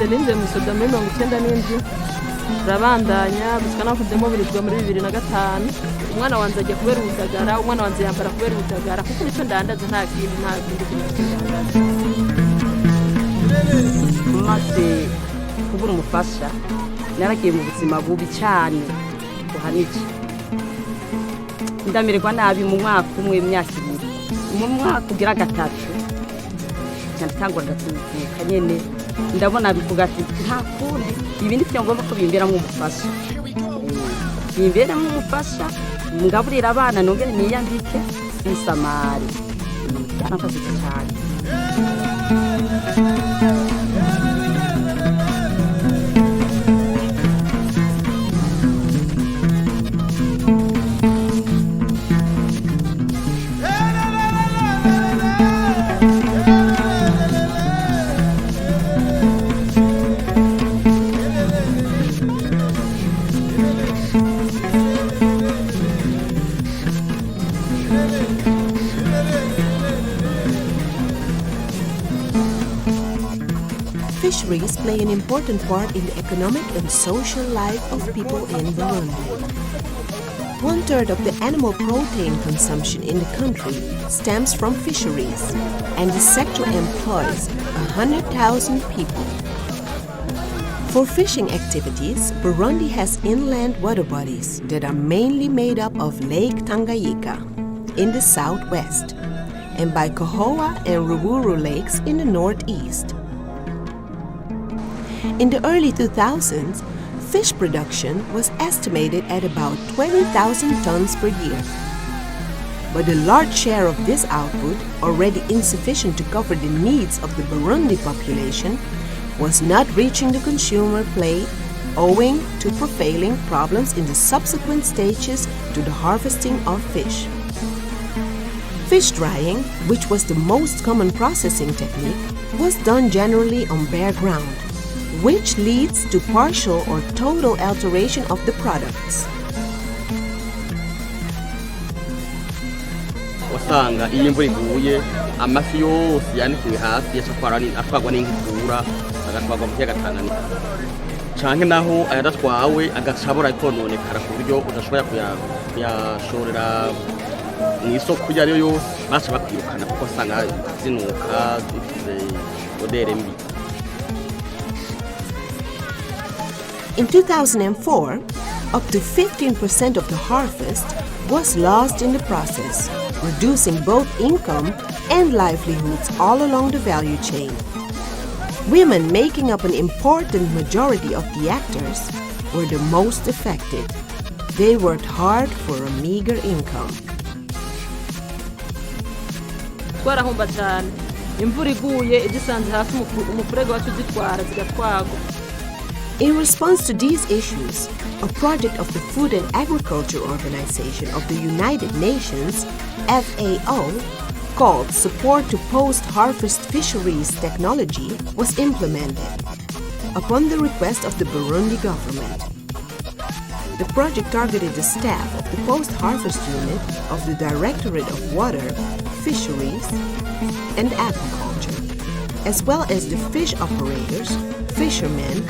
nje ninje mu soda muri 97 rabandanya bishikana kudemo birizwa muri 2005 umwana wanze agiye kubera ubutagara umwana wanze yambara kubera ubutagara kuko nico ndandaza nta kindi maze kubura umufasha naragiye mu buzima bubi cyane buhanije ndamererwa nabi mu mwaka umwe imyaka ibiri mu mwaka ugira gatatu cyangwa ndatsinduka nyene ndabona bivuga ati nta kundi ibindi byo ngomba ko bimbera mu mufasha bimbera mu mufasha ngaburira abana nongere niyandike nsamari cyarakoze cyane. Fisheries play an important part in the economic and social life of people in Burundi. 1/3 of the animal protein consumption in the country stems from fisheries, and the sector employs 100,000 people. For fishing activities, Burundi has inland water bodies that are mainly made up of Lake Tanganyika in the southwest, and by Kahowa and Ruburu lakes in the northeast. In the early 2000s, fish production was estimated at about 20,000 tons per year. But a large share of this output, already insufficient to cover the needs of the Burundi population, was not reaching the consumer plate owing to prevailing problems in the subsequent stages to the harvesting of fish. Fish drying, which was the most common processing technique, was done generally on bare ground, which leads to partial or total alteration of the products. Wasanga iyo imvura iguye amafi yose yanikiwe hasi atwagwa n'inkukura agatwagwa mu kiyaga Tanganyika canke naho ayadatwawe agacabura ikononekara ku buryo udashobora kuyashorera mw'isoko iyo ariyo yose baca bakwirukana kuko asanga zinuka zifite odere mbi. In 2004, up to 15% of the harvest was lost in the process, reducing both income and livelihoods all along the value chain. Women, making up an important majority of the actors, were the most affected. They worked hard for a meager income. Twarahomba cyane imvura iguye igisanze hafi umufurege wacu zitwara zigatwagwa. In response to these issues, a project of the Food and Agriculture Organization of the United Nations, FAO, called Support to Post-Harvest Fisheries Technology was implemented upon the request of the Burundi government. The project targeted the staff of the Post-Harvest Unit of the Directorate of Water, Fisheries and Agriculture, as well as the fish operators, fishermen,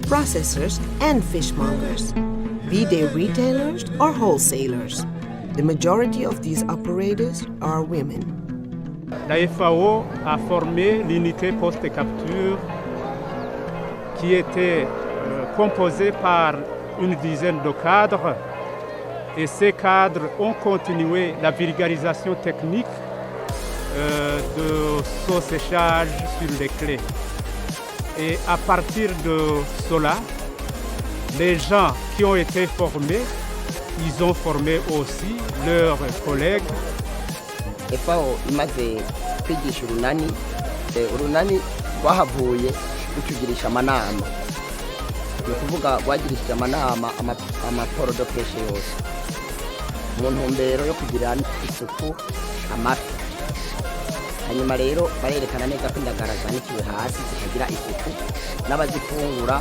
processors and fishmongers, be they retailers or wholesalers. The majority of these operators are women. La FAO a formé l'unité post-capture qui était composée par une dizaine de cadres, et ces cadres ont continué la vulgarisation technique de ce séchage sur les clés. Et à partir de cela, les gens qui ont été formés, ils ont formé aussi leurs collègues. FAO imaze kwigisha urunani rwahavuye rutugirisha amanama, ni ukuvuga rwagirishije amanama amaporo de peshe yose mu ntumbero yo kugira isuku amafi. Hanyuma rero barerekana neza ko indagara zanikiwe hasi zikagira isuku, n'abazifungura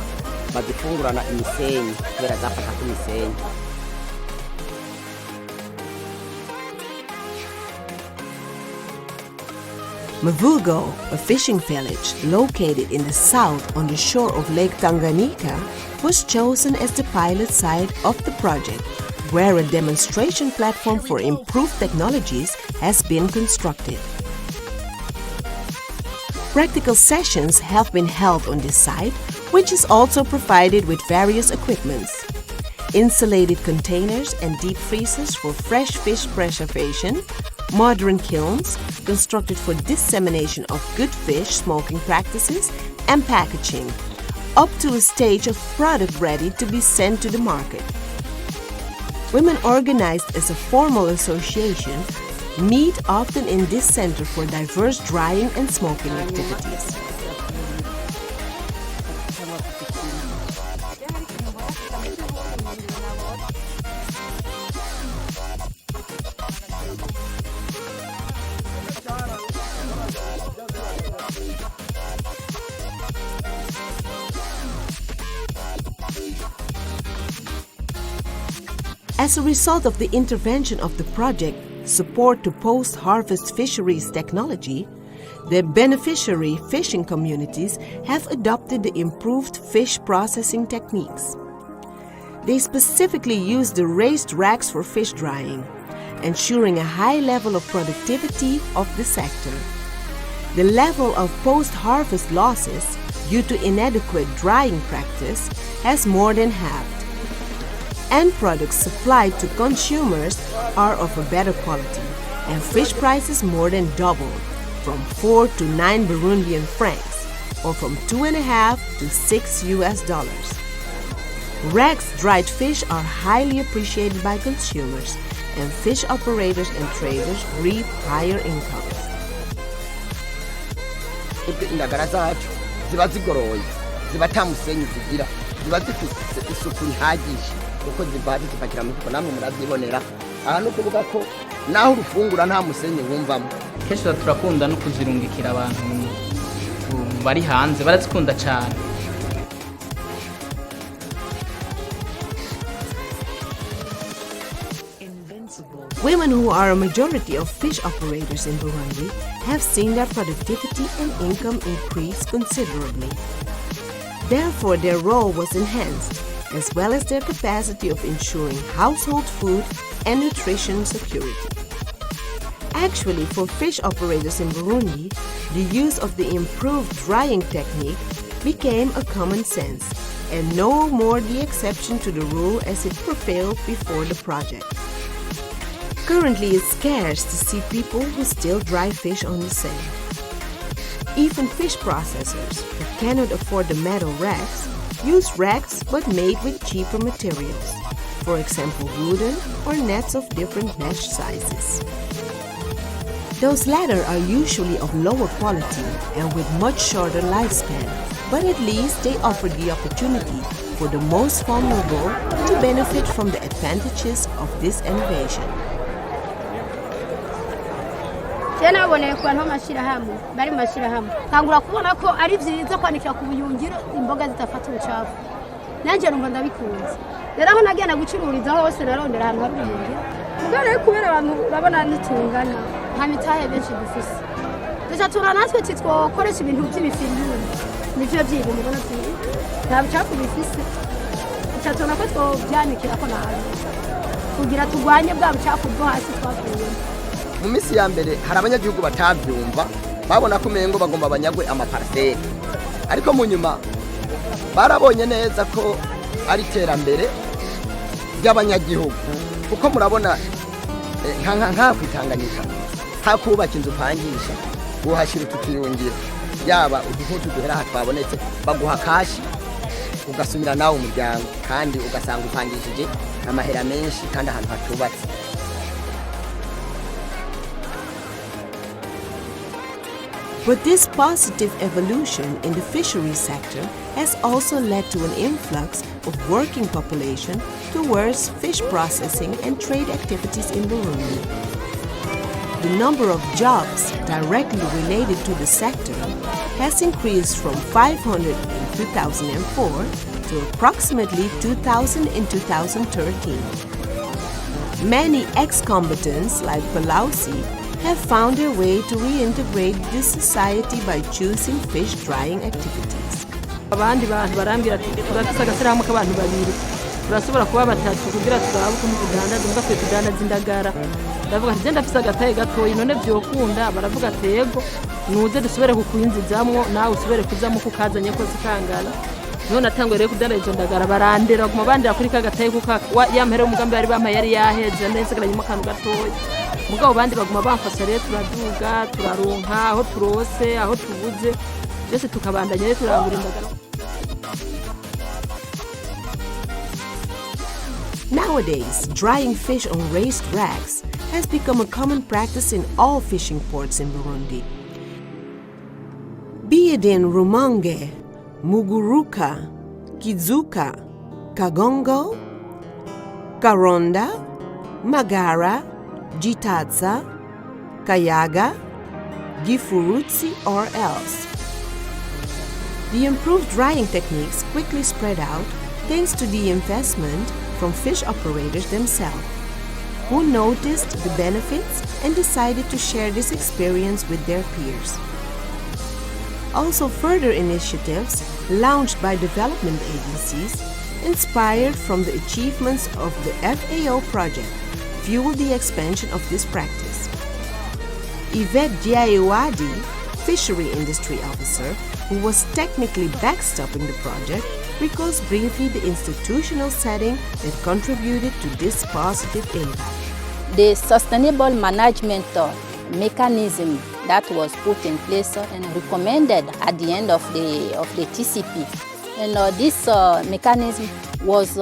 bazifungurana imisenyi kubera zafata ku misenyi. Mavugo, a fishing village located in the south on the shore of Lake Tanganyika, was chosen as the pilot site of the project, where a demonstration platform for improved technologies has been constructed. Practical sessions have been held on this site, which is also provided with various equipments. Insulated containers and deep freezers for fresh fish preservation, modern kilns constructed for dissemination of good fish smoking practices, and packaging, up to a stage of product ready to be sent to the market. Women organized as a formal association meet often in this center for diverse drying and smoking activities. As a result of the intervention of the project Support to Post-Harvest Fisheries Technology, the beneficiary fishing communities have adopted the improved fish processing techniques. They specifically use the raised racks for fish drying, ensuring a high level of productivity of the sector. The level of post-harvest losses due to inadequate drying practice has more than halved. End products supplied to consumers are of a better quality, and fish prices more than doubled, from 4 to 9 Burundian francs, or from $2.5 to $6. Racked dried fish are highly appreciated by consumers, and fish operators and traders reap higher incomes. Indagara zacu ziba zigoroye, ziba ata musenyi zigira, ziba zifite isuku ihagije. Uko zibari zipakira mu mifuko namwe murabyibonera. Aha no kuvuga ko naho urufungura nta musenyi wumvamo. Kenshi turakunda no kuzirungikira abantu bari hanze, barazikunda cyane. Women, who are a majority of fish operators in Burundi, have seen their productivity and income increase considerably. Therefore, their role was enhanced, as well as their capacity of ensuring household food and nutrition security. Actually, for fish operators in Burundi, the use of the improved drying technique became a common sense, and no more the exception to the rule as it prevailed before the project. Currently, it's scarce to see people who still dry fish on the sand. Even fish processors who cannot afford the metal racks use racks but made with cheaper materials, for example wooden or nets of different mesh sizes. Those latter are usually of lower quality and with much shorter lifespan, but at least they offer the opportunity for the most vulnerable to benefit from the advantages of this innovation. Naboneye ku bantu b'amashyirahamwe bari mu mashyirahamwe tangura kubona ko ari byiza kwanikira ku buyungiro imboga zitafata ubucafu. Nanjye numva ndabikunze, rero aho nagenda gucururiza hose narondera ahantu hari ubuyungiro. Ubwo rero kubera abantu urabona nitungana nta mitahe benshi dufise, ducatura natwe titwokoresha ibintu by'ibifiriyuni nivyo byiga mubona nta bucafu bifise, ducatura ko twobyanikira ko nabi kugira tugwanye bwa bucafu bwo hasi twakuye. Mu misi ya mbere hari abanyagihugu batabyumva, babona ko umengo bagomba abanyagwe amaparcelle, ariko mu nyuma barabonye neza ko ari iterambere ry'abanyagihugu, kuko murabona nka kwitanganyika nta kubaka inzu upangisha uhashyira utukiyungira, yaba uduhutu duhera aha twabonetse baguha kashi ugasumira nawe umuryango, kandi ugasanga upangishije amahera menshi kandi ahantu hatubatse. But this positive evolution in the fisheries sector has also led to an influx of working population towards fish processing and trade activities in Burundi. The number of jobs directly related to the sector has increased from 500 in 2004 to approximately 2,000 in 2013. Many ex-combatants like Palausi have found their way to reintegrate this society by choosing fish drying activities. abandi bantu barambwira ati turafise agashyirahamwe k'abantu babiri turashobora kuba batatu kugira turabe ukuntu tudandaza mbwa twe tudandaza indagara ndavuga ati genda afise agataye gatoyi none vyokunda baravuga ati yego nuze dusubire kukwinzizamwo nawe usubire kuzamo kukazanye ko zikangana none natangwe rero kudandaza izo ndagara barandera baguma bandira kuri kagataye kuka yampere umugambi bari bampa yari yaheze ndesigaranyemo akantu gatoyi mugabo bandi baguma bamfasha rero turaduga turaronka aho turose aho tubuze byose tukabandanya rero turangura indagara. Nowadays, drying fish on raised racks has become a common practice in all fishing ports in Burundi. Be it in Rumonge, Muguruka, Kizuka, Kagongo, Karonda, Magara, Gitaza, Kayaga, Gifurutsi, or else. The improved drying techniques quickly spread out thanks to the investment from fish operators themselves, who noticed the benefits and decided to share this experience with their peers. Also, further initiatives launched by development agencies, inspired from the achievements of the FAO project, fueled the expansion of this practice. Yvette Diayewadi, fishery industry officer, who was technically backstopping the project, recalls briefly the institutional setting that contributed to this positive impact. The sustainable management mechanism that was put in place and recommended at the end of the TCP. And this mechanism was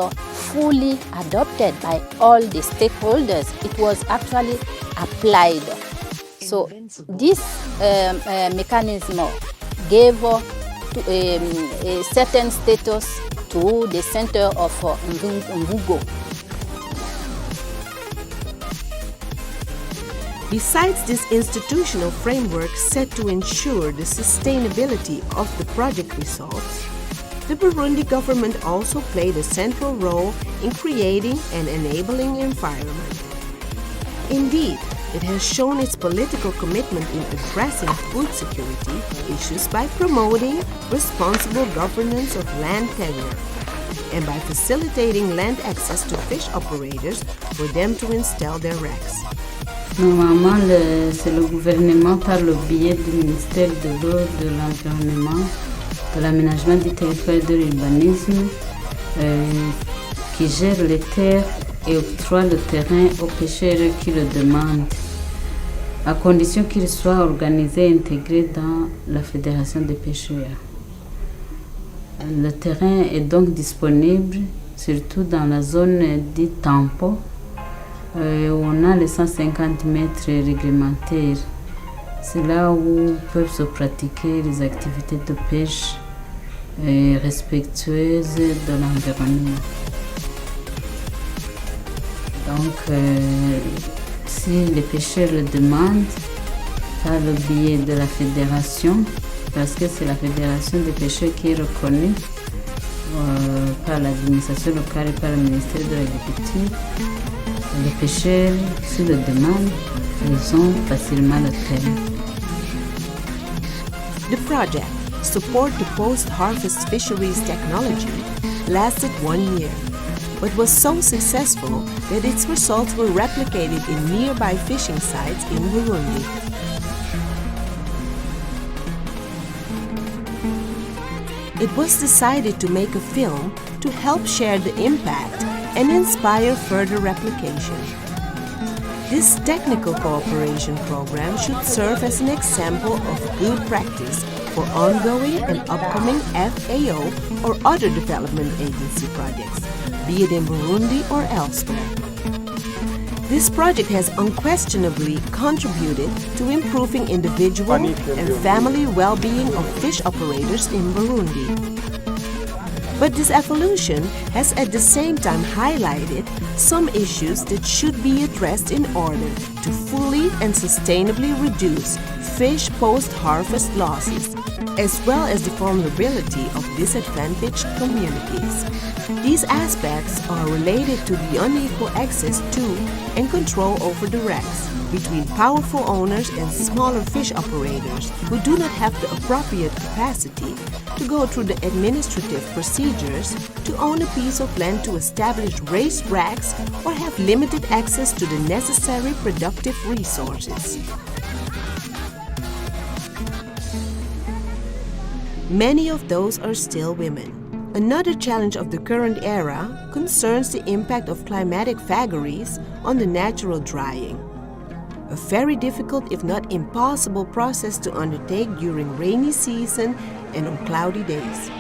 fully adopted by all the stakeholders. It was actually applied. So this mechanism gave a certain status to the center of Mvugo. Besides this institutional framework set to ensure the sustainability of the project results, the Burundi government also played a central role in creating an enabling environment. Indeed, it has shown its political commitment in addressing food security issues by promoting responsible governance of land tenure and by facilitating land access to fish operators for them to install their racks. Normalement, c'est le gouvernement par le biais du ministère de l'eau, de l'environnement, de l'aménagement du territoire et de l'urbanisme qui gère les terres et octroie le terrain aux pêcheurs qui le demandent, à condition qu'ils soient organisés et intégrés dans la Fédération des pêcheurs. Le terrain est donc disponible, surtout dans la zone dite tampon, où on a les 150 mètres réglementaires. C'est là où peuvent se pratiquer les activités de pêche respectueuses de l'environnement. Donc, si les pêcheurs le demandent, par le biais de la fédération, parce que c'est la fédération des pêcheurs qui est reconnue par l'administration locale et par le ministère de l'Agriculture, les pêcheurs, s'ils le demandent, ils ont facilement le terrain. The project, Support to Post-Harvest Fisheries Technology, lasted 1 year, but was so successful that its results were replicated in nearby fishing sites in Burundi. It was decided to make a film to help share the impact and inspire further replication. This technical cooperation program should serve as an example of good practice for ongoing and upcoming FAO or other development agency projects, be it in Burundi or elsewhere. This project has unquestionably contributed to improving individual and family well-being of fish operators in Burundi. But this evolution has at the same time highlighted some issues that should be addressed in order to fully and sustainably reduce fish post-harvest losses, as well as the vulnerability of disadvantaged communities. These aspects are related to the unequal access to and control over the wrecks between powerful owners and smaller fish operators who do not have the appropriate capacity to go through the administrative procedures to own a piece of land to establish raised racks or have limited access to the necessary productive resources. Many of those are still women. Another challenge of the current era concerns the impact of climatic vagaries on the natural drying. A very difficult, if not impossible, process to undertake during rainy season and on cloudy days.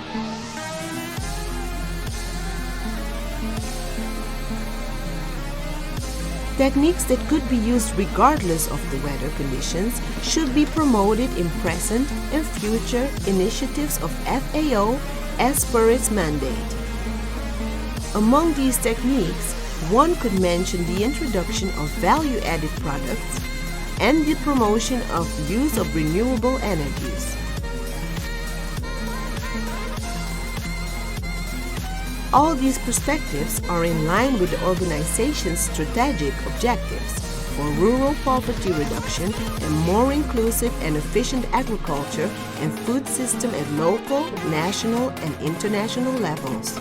Techniques that could be used regardless of the weather conditions should be promoted in present and future initiatives of FAO as per its mandate. Among these techniques, one could mention the introduction of value-added products and the promotion of use of renewable energies. All these perspectives are in line with the organization's strategic objectives for rural poverty reduction and more inclusive and efficient agriculture and food system at local, national, and international levels.